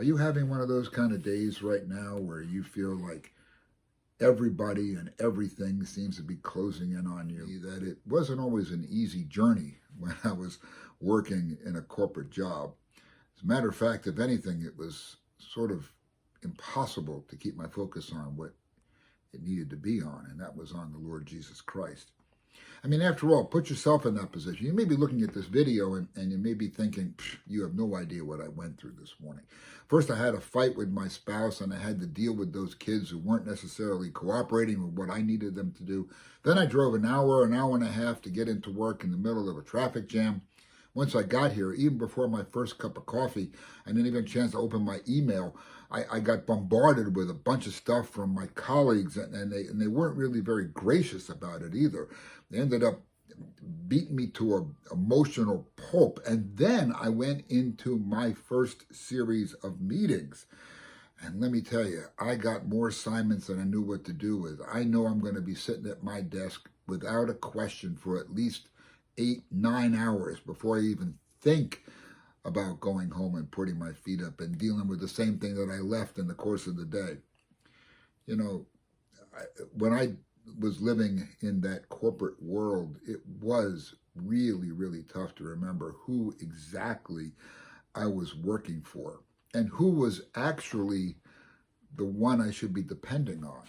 Are you having one of those kind of days right now where you feel like everybody and everything seems to be closing in on you? That it wasn't always an easy journey when I was working in a corporate job. As a matter of fact, if anything, it was sort of impossible to keep my focus on what it needed to be on, and that was on the Lord Jesus Christ. I mean, after all, put yourself in that position. You may be looking at this video and you may be thinking, you have no idea what I went through this morning. First, I had a fight with my spouse and I had to deal with those kids who weren't necessarily cooperating with what I needed them to do. Then I drove an hour and a half to get into work in the middle of a traffic jam. Once I got here, even before my first cup of coffee, I didn't even have a chance to open my email. I got bombarded with a bunch of stuff from my colleagues, and they weren't really very gracious about it either. They ended up beating me to an emotional pulp. And then I went into my first series of meetings. And let me tell you, I got more assignments than I knew what to do with. I know I'm going to be sitting at my desk without a question for at least 8-9 hours before I even think about going home and putting my feet up and dealing with the same thing that I left in the course of the day. You know, when I was living in that corporate world, it was really, really tough to remember who exactly I was working for and who was actually the one I should be depending on.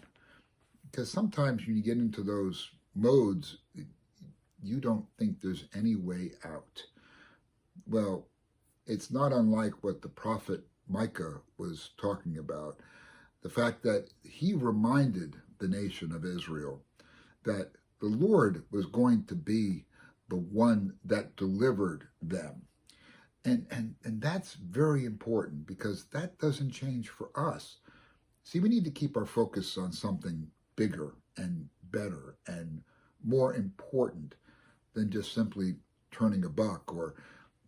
Because sometimes when you get into those modes, you don't think there's any way out. Well, it's not unlike what the prophet Micah was talking about. The fact that he reminded the nation of Israel that the Lord was going to be the one that delivered them. And that's very important because that doesn't change for us. See, we need to keep our focus on something bigger and better and more important than just simply turning a buck or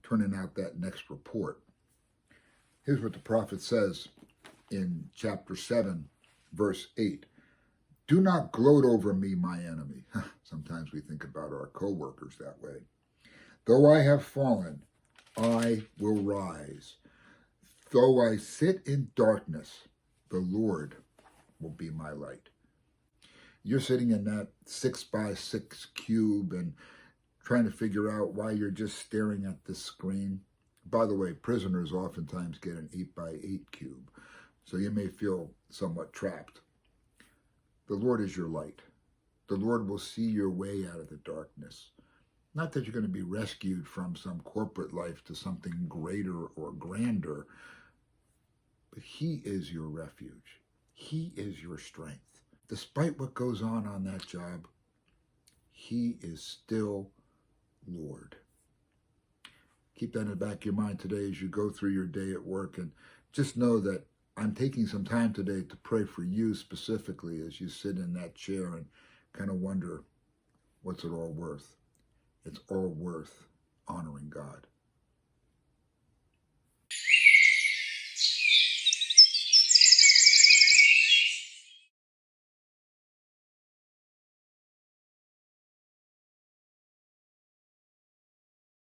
turning out that next report. Here's what the prophet says in chapter 7, verse 8. Do not gloat over me, my enemy. Sometimes we think about our co-workers that way. Though I have fallen, I will rise. Though I sit in darkness, the Lord will be my light. You're sitting in that 6x6 cube and trying to figure out why you're just staring at the screen. By the way, prisoners oftentimes get an 8x8 cube, so you may feel somewhat trapped. The Lord is your light. The Lord will see your way out of the darkness. Not that you're going to be rescued from some corporate life to something greater or grander, but He is your refuge. He is your strength. Despite what goes on that job, He is still Lord. Keep that in the back of your mind today as you go through your day at work, and just know that I'm taking some time today to pray for you specifically as you sit in that chair and kind of wonder, what's it all worth? It's all worth honoring God.